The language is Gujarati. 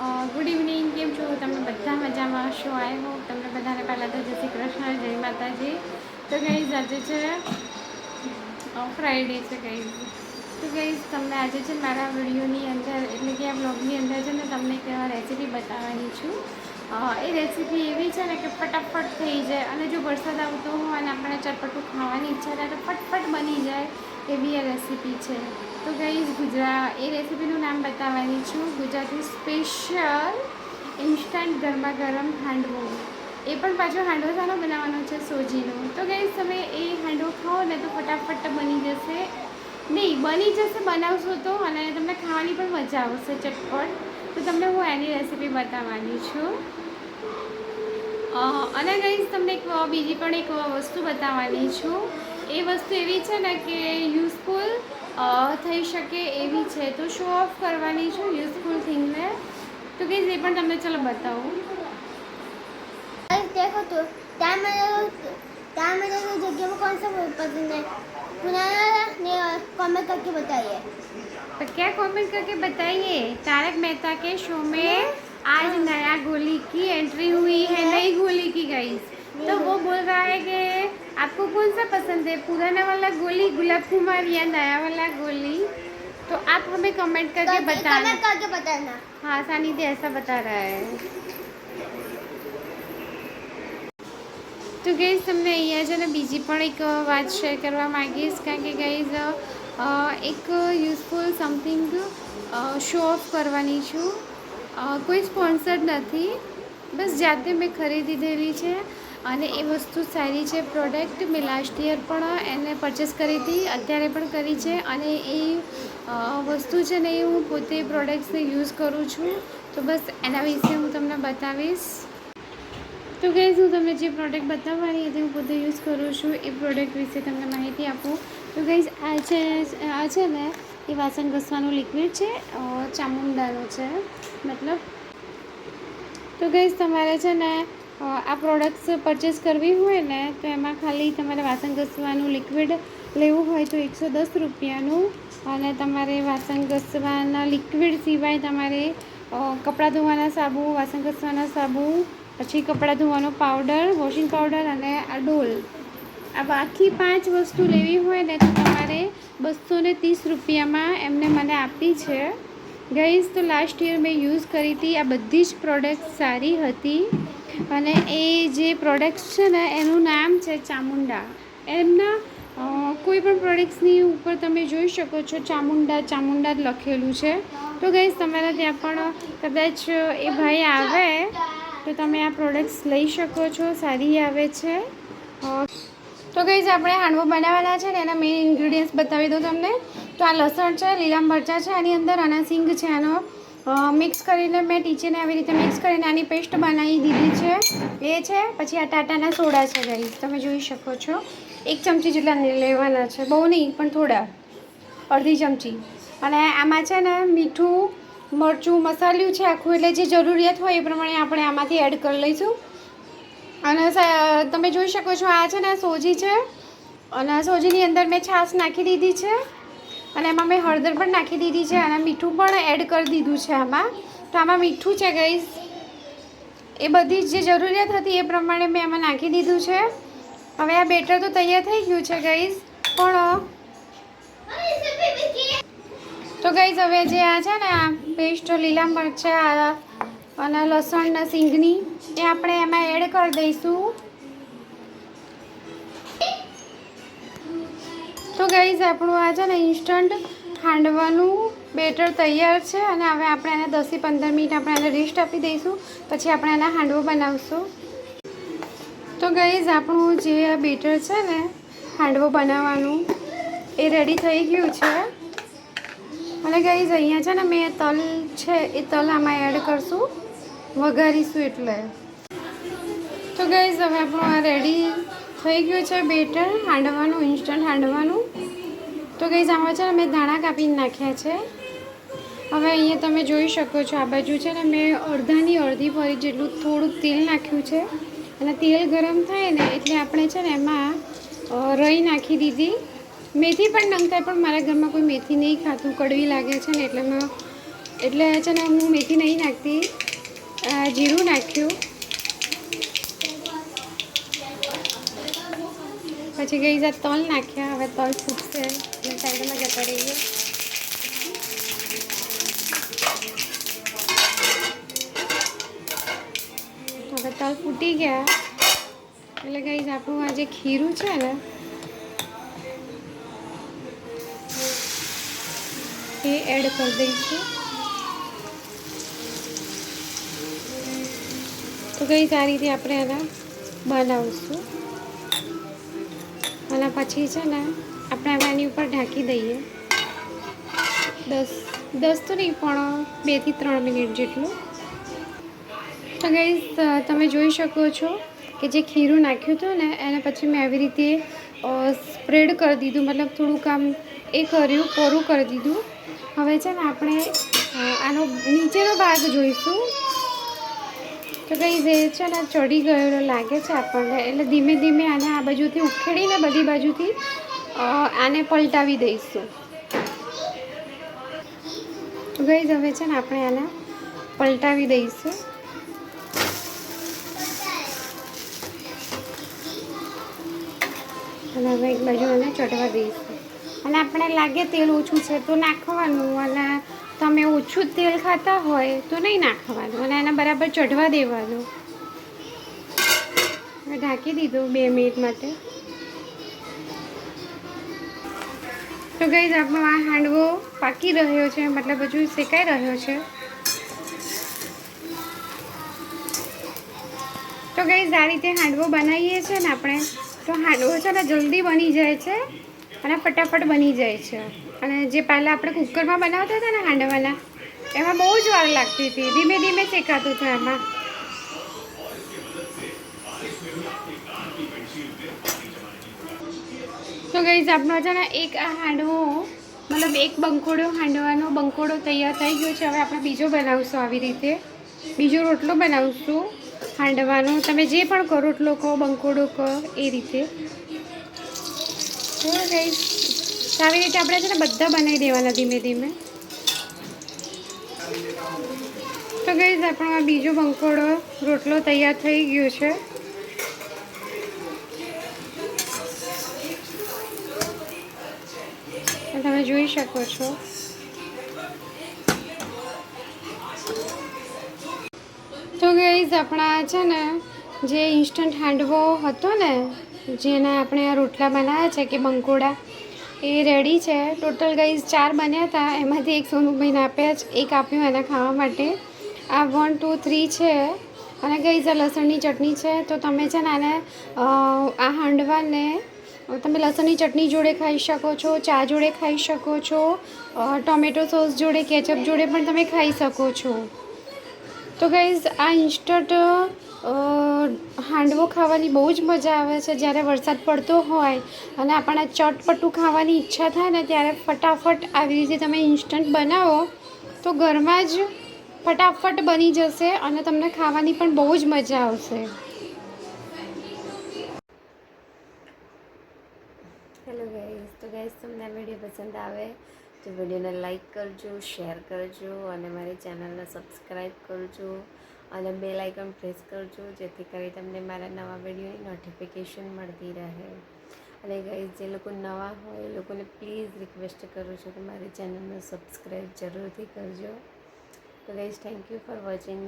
ગુડ ઇવનિંગ, કેમ છો તમે બધા મજામાં હશો? આઈ હોપ તમને બધાને પહેલાં તો જય શ્રી કૃષ્ણ, જય માતાજી. તો ગાઈઝ આજે છે ફ્રાઈડે છે ગાઈઝ. તો ગાઈઝ તમને આજે છે મારા વિડીયોની અંદર એટલે કે આ બ્લોગની અંદર છે ને તમને એક રેસીપી બતાવવાની છું. એ રેસીપી એવી છે ને કે ફટાફટ થઈ જાય, અને જો વરસાદ આવતો હોય અને આપણને ચટપટું ખાવાની ઈચ્છા થાય તો ફટફટ બની જાય એવી આ રેસીપી છે. તો ગાઈઝ એ રેસીપીનું નામ બતાવવાની છું, ગુજરાતી સ્પેશિયલ ઇન્સ્ટન્ટ ગરમા ગરમ હાંડવો. એ પણ પાછો હાંડવો શાનો બનાવવાનો છે? સોજીનો. તો ગાઈઝ તમે એ હાંડવો ખાઓ ને તો ફટાફટ બની જશે, નહીં બની જશે બનાવશો તો, અને તમને ખાવાની પણ મજા આવશે ચટપટ. તો તમને હું એની રેસીપી બતાવવાની છું. અને ગાઈઝ તમને બીજી પણ એક વસ્તુ બતાવવાની છું. એ વસ્તુ એવી છે ને કે યુઝફુલ થઈ શકે એવી છે, તો શો ઓફ કરવાની છું યુઝફુલ થિંગને. તો ગાઈઝ એ પણ તમને ચલો બતાવું. देखो तो क्या मेरे जगह में कौन सा पसंद है, पुराना ने कमेंट करके बताइए. तो क्या कमेंट करके बताइए. तारक मेहता के शो में आज नया गोली की एंट्री हुई है, नई गोली की गाइस. तो वो बोल रहा है कि आपको कौन सा पसंद है, पुराना वाला गोली गुलाब कुमार या नया वाला गोली. तो आप हमें कमेंट करके बताना. हाँ सानिध्य ऐसा बता रहा है. તો ગાઈઝ તમને અહીંયા છે ને બીજી પણ એક વાત શેર કરવા માગીશ, કારણ કે ગાઈઝ એક યુઝફુલ સમથિંગ શો ઓફ કરવાની છું. કોઈ સ્પોન્સર્ડ નથી, બસ જાતે મેં ખરીદેલી છે અને એ વસ્તુ સારી છે પ્રોડક્ટ. મેં લાસ્ટ યર પણ એને પરચેસ કરી હતી, અત્યારે પણ કરી છે, અને એ વસ્તુ છે ને એ હું પોતે પ્રોડક્ટ્સને યુઝ કરું છું. તો બસ એના વિશે હું તમને બતાવીશ. તો ગાઈઝ હું તમને જે પ્રોડક્ટ બતાવવાની હતી હું પોતે યુઝ કરું છું, એ પ્રોડક્ટ વિશે તમને માહિતી આપું. તો ગાઈઝ આ છે ને એ વાસણ ઘસવાનું લિક્વિડ છે, ચામુંડાનું છે મતલબ. તો ગાઈઝ તમારે છે ને આ પ્રોડક્ટ્સ પરચેસ કરવી હોય ને તો એમાં ખાલી તમારે વાસણ ઘસવાનું લિક્વિડ લેવું હોય તો 110 રૂપિયાનું, અને તમારે વાસણ ઘસવાના લિક્વિડ સિવાય તમારે કપડાં ધોવાના સાબુ, વાસણ ઘસવાના સાબુ, પછી કપડાં ધોવાનો પાવડર, વોશિંગ પાવડર અને આ ડોલ, આ બાકી 5 વસ્તુ લેવી હોય ને તો તમારે 230 રૂપિયામાં એમને મને આપી છે ગાઈઝ. તો લાસ્ટ યર મેં યુઝ કરી હતી. આ બધી જ પ્રોડક્ટ સારી હતી, અને એ જે પ્રોડક્ટ્સ છે ને એનું નામ છે ચામુંડા. એમના કોઈ પણ પ્રોડક્ટ્સની ઉપર તમે જોઈ શકો છો ચામુંડા ચામુંડા જ લખેલું છે. તો ગાઈઝ તમારા ત્યાં પણ કદાચ એ ભાઈ આવે તો તમે આ પ્રોડક્ટ્સ લઈ શકો છો, સારી આવે છે. તો ગાઈઝ આપણે હાંડવો બનાવવાના છે ને એના મેઇન ઇન્ગ્રીડિયન્ટ્સ બતાવી દઉં તમને. તો આ લસણ છે, લીલા મરચાં છે આની અંદર, અને સિંગ છે. આનો મિક્સ કરીને મેં ટીચીને આવી રીતે મિક્સ કરીને આની પેસ્ટ બનાવી દીધી છે, એ છે. પછી આ ટાટાના સોડા છે ગાઈઝ, તમે જોઈ શકો છો. 1 ચમચી જેટલા લેવાના છે, બહુ નહીં પણ થોડા, અડધી ચમચી. અને આમાં છે ને મીઠું, મરચું, મસાલ્યું છે આખું, એટલે જે જરૂરિયાત હોય એ પ્રમાણે આપણે આમાંથી એડ કરી લઈશું. અને તમે જોઈ શકો છો આ છે ને સોજી છે, અને સોજીની અંદર મેં છાશ નાખી દીધી છે, અને એમાં મેં હળદર પણ નાખી દીધી છે, અને મીઠું પણ એડ કરી દીધું છે આમાં. તો આમાં મીઠું છે ગાઈઝ, એ બધી જે જરૂરિયાત હતી એ પ્રમાણે મેં આમાં નાખી દીધું છે. હવે આ બેટર તો તૈયાર થઈ ગયું છે ગાઈઝ, પણ તો ગાઈઝ હવે જે આ છે ને આ પેસ્ટ લીલા મરચાં અને લસણ ને સિંગની એ આપણે એમાં એડ કરી દઈશું. તો ગાઈઝ આપણું આ છે ને ઇન્સ્ટન્ટ હાંડવાનું બેટર તૈયાર છે, અને હવે આપણે એને 10 થી 15 મિનિટ આપણે એને રેસ્ટ આપી દઈશું, પછી આપણે એના હાંડવો બનાવશું. તો ગાઈઝ આપણું જે આ બેટર છે ને હાંડવો બનાવવાનું એ રેડી થઈ ગયું છે. અને ગાઈઝ અહીંયા છે ને મેં તલ છે એ તલ આમાં એડ કરશું, વઘારીશું એટલે. તો ગાઈઝ હવે આપણું આ રેડી થઈ ગયું છે બેટર હાંડવાનું, ઇન્સ્ટન્ટ હાંડવાનું. તો ગાઈઝ આમાં છે ને મેં ધાણા કાપીને નાખ્યા છે. હવે અહીંયા તમે જોઈ શકો છો આ બાજુ છે ને મેં અડધાની અડધી ભરી જેટલું થોડુંક તેલ નાખ્યું છે, અને તેલ ગરમ થાય ને એટલે આપણે છે ને એમાં રઈ નાખી દીધી. મેથી પણ નંખાય, પણ મારા ઘરમાં કોઈ મેથી નહીં ખાતું, કડવી લાગે છે ને એટલે છે ને હું મેથી નહીં નાખતી. એમાં જીરું નાખ્યું, પછી ગઈ જા તલ નાખ્યા. હવે તલ ફૂટશે એટલે સાઈડમાં જતા રહીએ. હવે તલ ફૂટી ગયા એટલે ગઈ આપણું આ જે ખીરું છે ને એ એડ કરી દઈશું. તો ગઈ આ રીતે આપણે એને બનાવીશું અને પછી છે ને આપણે હવે એની ઉપર ઢાંકી દઈએ 10 તો નહીં પણ 2 થી 3 મિનિટ જેટલું. તો ગાઈઝ તમે જોઈ શકો છો કે જે ખીરું નાખ્યું હતું ને એને પછી મેં આવી રીતે સ્પ્રેડ કરી દીધું, મતલબ થોડુંક આમ એ કર્યું, કોરું કરી દીધું. હવે છે ને આપણે આનો નીચેનો ભાગ જોઈશું. તો ગાઈઝ એ છે ને ચડી ગયેલો લાગે છે આપણને, એટલે ધીમે ધીમે આને આ બાજુથી ઉખેડીને બધી બાજુથી આને પલટાવી દઈશું. તો ગાઈઝ હવે છે ને આપણે આને પલટાવી દઈશું અને હવે એક બાજુ એને ચડવા દઈશું. અને આપણે લાગે તેલ ઓછું છે તો નાખવાનું, અને તમે ઓછું તેલ ખાતા હોય તો નહીં નાખવાનું, અને એને બરાબર ચઢવા દેવાનું. હવે ઢાંકી દીધું 2 મિનિટ માટે. તો ગાઈઝ આપણો આ હાંડવો પાકી રહ્યો છે, મતલબ હજુ શેકાઈ રહ્યો છે. તો ગાઈઝ આ રીતે હાંડવો બનાવીએ છીએ ને આપણે, તો હાંડવો છે ને જલ્દી બની જાય છે અને ફટાફટ બની જાય છે. અને જે પહેલાં આપણે કુકરમાં બનાવતા હતા ને હાંડવાના, એમાં બહુ જ વાર લાગતી હતી, ધીમે ધીમે શેકાતું હતું એમાં. તો ગાઈઝ આપણો છે ને એક આ હાંડવો, મતલબ એક હાંડવાનો બંકોડો તૈયાર થઈ ગયો છે. હવે આપણે બીજો બનાવશું, આવી રીતે બીજો રોટલો બનાવશું હાંડવાનો. તમે જે પણ કહો, રોટલો કહો, બંકોડો કહો, એ રીતે. તો ગાઈઝ આવી રીતે આપણે છે ને બધા બનાવી દેવાના ધીમે ધીમે. તો ગાઈઝ આપણો આ બીજો બંકોડો રોટલો તૈયાર થઈ ગયો છે. તમે જોઈ શકો છો. તો ગાઈઝ આપણા છે ને જે ઇન્સ્ટન્ટ હાંડવો હતો ને, જેના આપણે આ રોટલા બનાવ્યા છે કે બંકોડા, એ રેડી છે. ટોટલ ગાઈઝ 4 બન્યા હતા, એમાંથી એક સોનુભાઈને આપ્યા જ, એક આપ્યું એના ખાવા માટે. આ 1 2 3 છે. અને ગાઈઝ આ લસણની ચટણી છે. તો તમે છે ને આને આ હાંડવાને તમે લસણની ચટણી જોડે ખાઈ શકો છો, ચા જોડે ખાઈ શકો છો, ટોમેટો સોસ જોડે, કેચઅપ જોડે પણ તમે ખાઈ શકો છો. તો ગાઈઝ આ ઇન્સ્ટન્ટ હાંડવો ખાવાની બહુ જ મજા આવે છે. જ્યારે વરસાદ પડતો હોય અને આપણને ચટપટું ખાવાની ઈચ્છા થાય ને, ત્યારે ફટાફટ આવી રીતે તમે ઇન્સ્ટન્ટ બનાવો તો ઘરમાં જ ફટાફટ બની જશે અને તમને ખાવાની પણ બહુ જ મજા આવશે. હેલો ગાઈઝ, તો ગાઈઝ તમને આ વિડીયો પસંદ આવે તો વિડીયોને લાઈક કરજો, શેર કરજો અને મારી ચેનલને સબસ્ક્રાઈબ કરજો અને બેલ આઇકન પ્રેસ કરજો, જેથી કરી તમને મારા નવા વિડીયોની નોટિફિકેશન મળતી રહે. અને ગાઈઝ જે લોકો નવા હોય એ લોકોને પ્લીઝ રિક્વેસ્ટ કરું છું કે મારી ચેનલને સબસ્ક્રાઈબ જરૂરથી કરજો. તો guys thank you for watching.